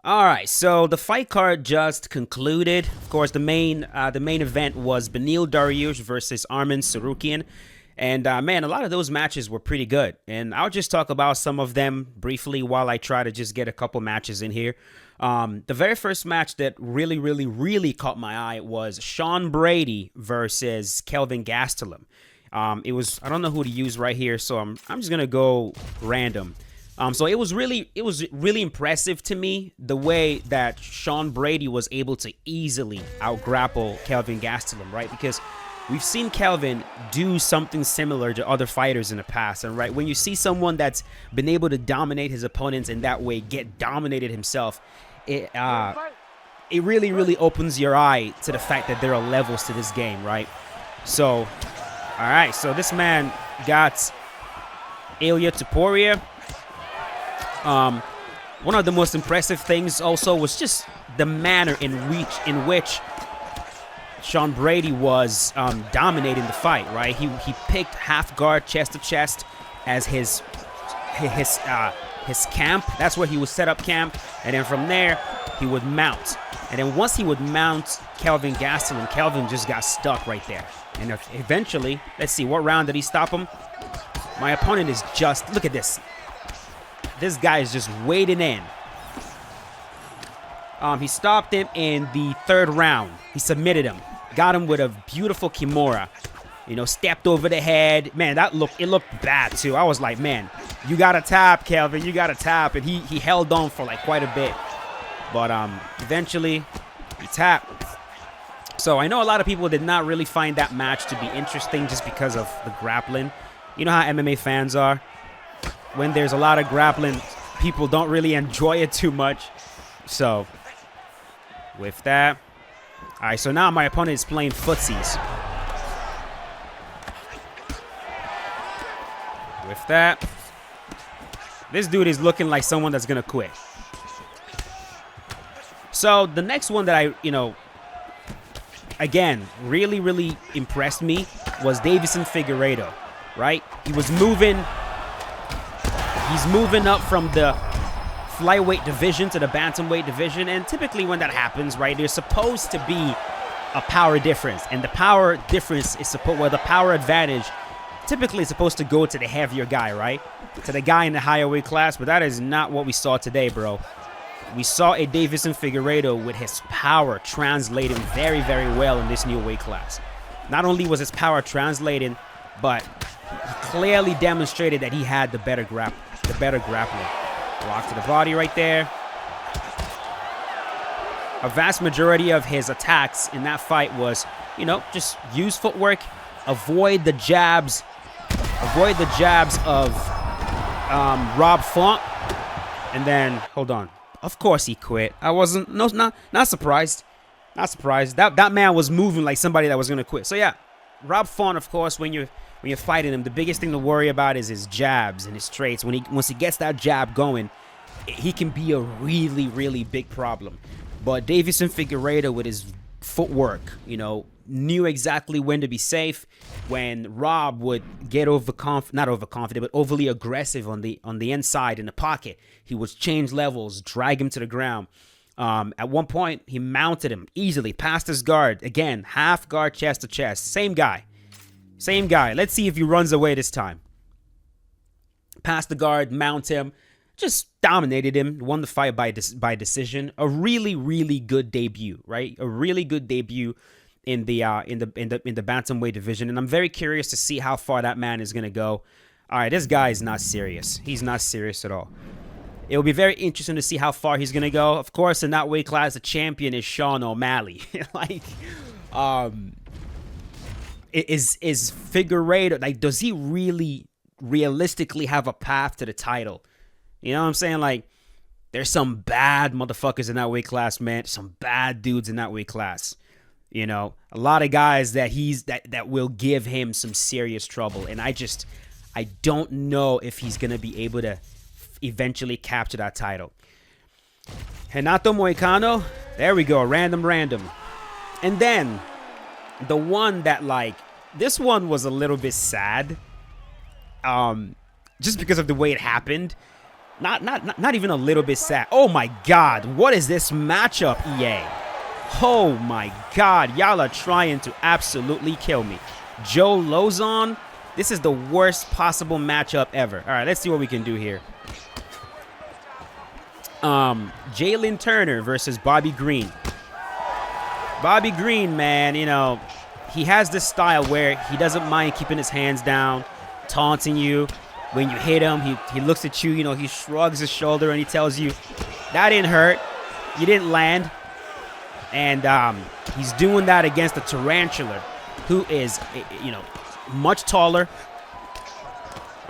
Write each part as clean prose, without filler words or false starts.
All right, so the fight card just concluded. Of course, the main event was Beneil Dariush versus Arman Tsarukyan. And man, a lot of those matches were pretty good. And I'll just talk about some of them briefly while I try to just get a couple matches in here. The very first match that really caught my eye was Sean Brady versus Kelvin Gastelum. It was, I don't know who to use right here, so I'm just gonna go random. So it was really impressive to me the way that Sean Brady was able to easily out-grapple Kelvin Gastelum, right? Because we've seen Kelvin do something similar to other fighters in the past, and right, when you see someone that's been able to dominate his opponents in that way, get dominated himself, it really opens your eye to the fact that there are levels to this game, right? So, all right, so this man got Ilia Topuria. One of the most impressive things also was just the manner in which Sean Brady was dominating the fight, right? He picked half guard chest to chest as his camp. That's where he would set up camp, and then from there he would mount. And then once he would mount Kelvin Gastelum, Kelvin just got stuck right there. And eventually, let's see, what round did he stop him? My opponent is just, look at this. This guy is just wading in. He stopped him in the third round. He submitted him. Got him with a beautiful Kimura. You know, stepped over the head. Man, it looked bad too. I was like, man, you gotta tap, Kelvin. You gotta tap. And he held on for like quite a bit. But eventually, he tapped. So I know a lot of people did not really find that match to be interesting just because of the grappling. You know how MMA fans are. When there's a lot of grappling, people don't really enjoy it too much. So, with that. All right, so now my opponent is playing footsies. With that. This dude is looking like someone that's going to quit. So, the next one that again, really impressed me was Deiveson Figueiredo, right? He's moving up from the flyweight division to the bantamweight division, and typically when that happens, right, there's supposed to be a power difference, and the power difference is the power advantage typically is supposed to go to the heavier guy, right, to the guy in the higher weight class. But that is not what we saw today, bro. We saw a Deiveson Figueiredo with his power translating very well in this new weight class. Not only was his power translating, but he clearly demonstrated that he had the better grappling. Block to the body right there. A vast majority of his attacks in that fight was, just use footwork, avoid the jabs of Rob Font, and then hold on. Of course he quit. I wasn't not surprised. Not surprised. That man was moving like somebody that was gonna quit. So yeah, Rob Font, of course, when you're fighting him, the biggest thing to worry about is his jabs and his straights. Once he gets that jab going, he can be a really big problem. But Deiveson Figueiredo with his footwork, knew exactly when to be safe. When Rob would get not overconfident, but overly aggressive on the inside in the pocket, he would change levels, drag him to the ground. At one point, he mounted him easily, past his guard. Again, half guard, chest to chest. Same guy. Let's see if he runs away this time. Past the guard, mount him. Just dominated him. Won the fight by decision. A really good debut, right? A really good debut in the bantamweight division, and I'm very curious to see how far that man is gonna go. All right, this guy is not serious. He's not serious at all. It will be very interesting to see how far he's gonna go. Of course, in that weight class, the champion is Sean O'Malley. Is Figueiredo, like, does he really realistically have a path to the title? You know what I'm saying? Like, there's some bad motherfuckers in that weight class, man. Some bad dudes in that weight class. A lot of guys that will give him some serious trouble. And I don't know if he's going to be able to eventually capture that title. Renato Moicano, there we go, random. And then the one that, this one was a little bit sad. Just because of the way it happened. Not even a little bit sad. Oh my God, what is this matchup, EA? Oh my God, y'all are trying to absolutely kill me. Joe Lozon, this is the worst possible matchup ever. All right, let's see what we can do here. Jalen Turner versus Bobby Green. Bobby Green, man, you know, he has this style where he doesn't mind keeping his hands down, taunting you. When you hit him, he looks at you, you know, he shrugs his shoulder and he tells you, that didn't hurt. You didn't land. And he's doing that against the Tarantula, who is, you know, much taller.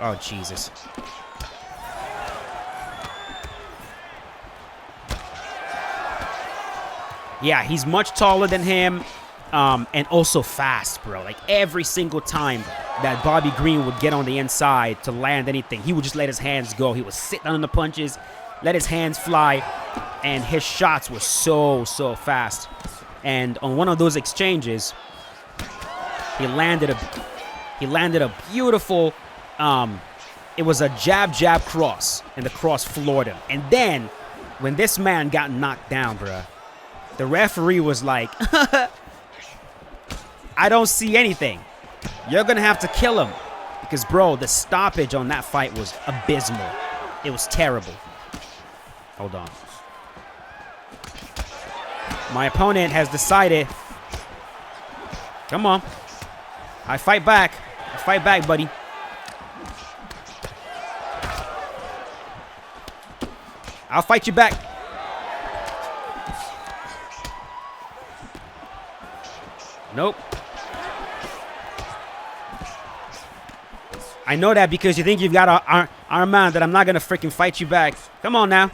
Oh, Jesus. Yeah, he's much taller than him. And also fast, bro. Like every single time that Bobby Green would get on the inside to land anything, he would just let his hands go. He would sit on the punches, let his hands fly, and his shots were so fast. And on one of those exchanges, he landed a beautiful, it was a jab cross, and the cross floored him. And then when this man got knocked down, bro, the referee was like, I don't see anything. You're going to have to kill him. Because, bro, the stoppage on that fight was abysmal. It was terrible. Hold on. My opponent has decided. Come on. I fight back. I fight back, buddy. I'll fight you back. Nope. I know that because you think you've got our man that I'm not going to freaking fight you back. Come on now.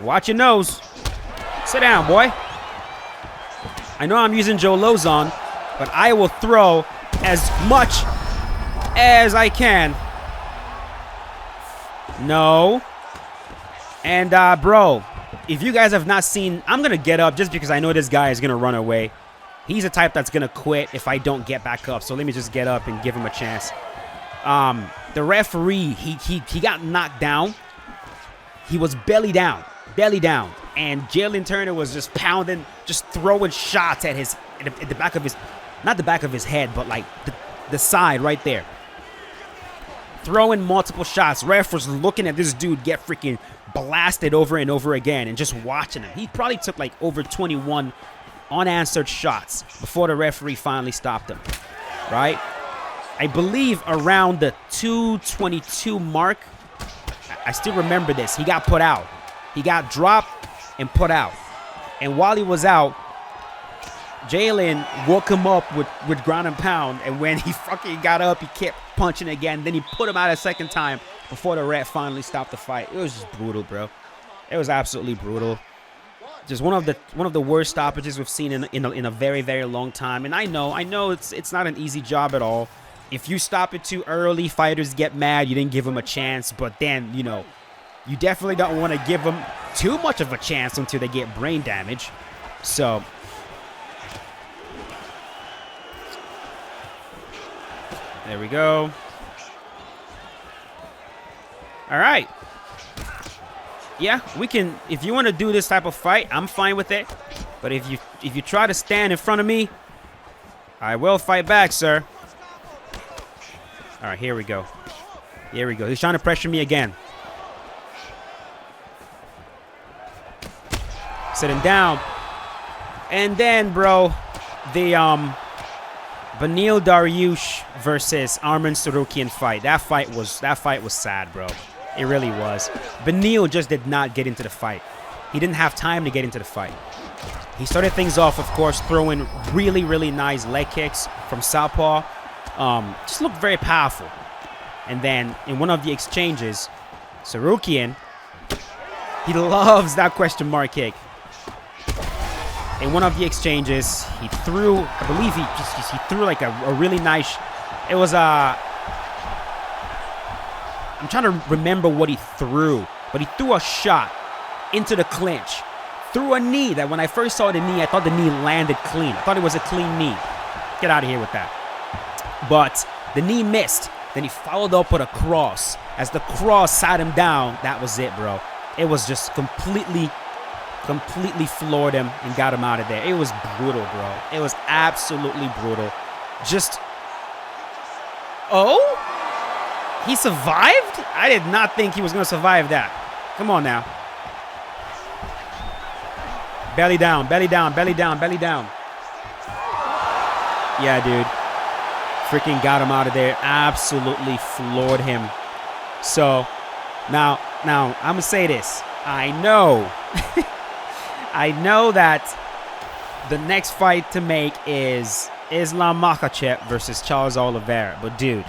Watch your nose. Sit down, boy. I know I'm using Joe Lozon, but I will throw as much as I can. No. And, bro, if you guys have not seen, I'm going to get up just because I know this guy is going to run away. He's a type that's going to quit if I don't get back up. So let me just get up and give him a chance. The referee, he got knocked down. He was belly down. And Jalen Turner was just pounding, just throwing shots at the back of his, not the back of his head, but like the side right there. Throwing multiple shots. Ref was looking at this dude get freaking blasted over and over again and just watching him. He probably took like over 21 unanswered shots before the referee finally stopped him, right? I believe around the 222 mark, I still remember this. He got put out. He got dropped and put out. And while he was out, Jalen woke him up with ground and pound. And when he fucking got up, he kept punching again. Then he put him out a second time before the ref finally stopped the fight. It was just brutal, bro. It was absolutely brutal. Just one of the worst stoppages we've seen in a very, very long time. And I know it's not an easy job at all. If you stop it too early, fighters get mad. You didn't give them a chance. But then, you know, you definitely don't want to give them too much of a chance until they get brain damage. So there we go. All right. Yeah, we can. If you want to do this type of fight, I'm fine with it. But if you try to stand in front of me, I will fight back, sir. All right, here we go. Here we go. He's trying to pressure me again. Sit him down. And then, bro, the Beneil Dariush versus Arman Tsarukyan fight. That fight was sad, bro. It really was. Beneil just did not get into the fight. He didn't have time to get into the fight. He started things off, of course, throwing really, really nice leg kicks from southpaw. Just looked very powerful. And then in one of the exchanges, Tsarukyan, he loves that question mark kick. In one of the exchanges, he threw, I believe he threw like a really nice, it was a, I'm trying to remember what he threw, but he threw a shot into the clinch. Threw a knee that when I first saw the knee, I thought the knee landed clean. I thought it was a clean knee. Get out of here with that. But the knee missed. Then he followed up with a cross. as the cross sat him down, that was it, bro. It was just completely floored him and got him out of there. It was brutal, bro. It was absolutely brutal. Just, oh? He survived? I did not think he was going to survive that. Come on now. Belly down, belly down, belly down, belly down. Yeah, dude. Freaking got him out of there. Absolutely floored him. So, now, I'm going to say this. I know. I know that the next fight to make is Islam Makhachev versus Charles Oliveira. But, dude,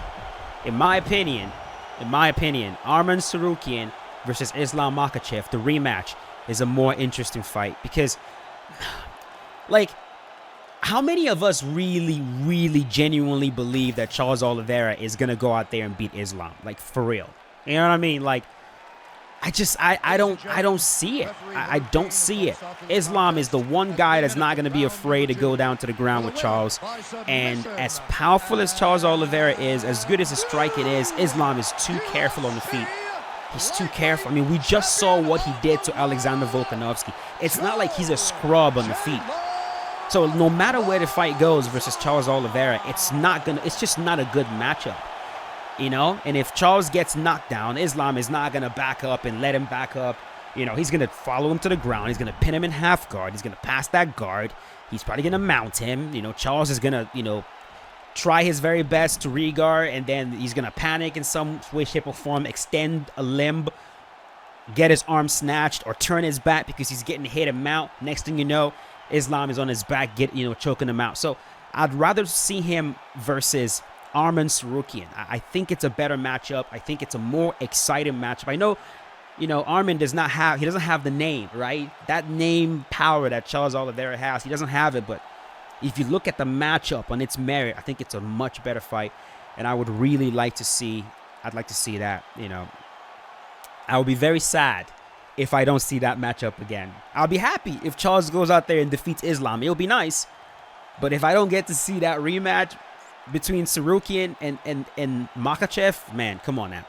in my opinion, Arman Tsarukyan versus Islam Makhachev, the rematch, is a more interesting fight. Because, like, how many of us really genuinely believe that Charles Oliveira is going to go out there and beat Islam? Like, for real. You know what I mean? Like, I don't see it. I don't see it. Islam is the one guy that's not going to be afraid to go down to the ground with Charles. And as powerful as Charles Oliveira is, as good as his striking is, Islam is too careful on the feet. He's too careful. I mean, we just saw what he did to Alexander Volkanovski. It's not like he's a scrub on the feet. So no matter where the fight goes versus Charles Oliveira, it's just not a good matchup. You know, and if Charles gets knocked down, Islam is not going to back up and let him back up. You know, he's going to follow him to the ground. He's going to pin him in half guard. He's going to pass that guard. He's probably going to mount him. You know, Charles is going to, you know, try his very best to re-guard, and then he's going to panic in some way, shape, or form, extend a limb, get his arm snatched, or turn his back because he's getting hit and mount. Next thing you know, Islam is on his back, choking him out. So I'd rather see him versus Arman Tsarukyan. I think it's a better matchup. I think it's a more exciting matchup. I know, you know, Arman doesn't have the name, right? That name power that Charles Oliveira has, he doesn't have it. But if you look at the matchup on its merit, I think it's a much better fight. And I would really like to see, I'd like to see that, you know. I would be very sad if I don't see that matchup again. I'll be happy if Charles goes out there and defeats Islam. It'll be nice. But if I don't get to see that rematch between Tsarukyan and Makhachev, man, come on now.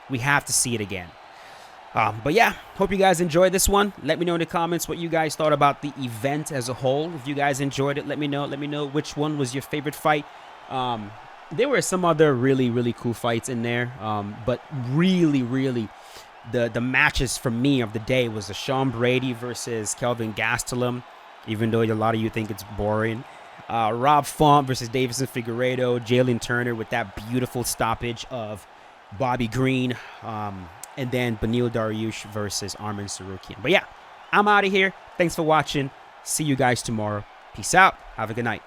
We have to see it again. But yeah, hope you guys enjoyed this one. Let me know in the comments what you guys thought about the event as a whole. If you guys enjoyed it, let me know. Let me know which one was your favorite fight. There were some other really cool fights in there. But really, the matches for me of the day was the Sean Brady versus Kelvin Gastelum, even though a lot of you think it's boring. Rob Font versus Davison Figueiredo, Jalen Turner with that beautiful stoppage of Bobby Green, and then Beneil Dariush versus Arman Tsarukyan. But yeah, I'm out of here. Thanks for watching. See you guys tomorrow. Peace out. Have a good night.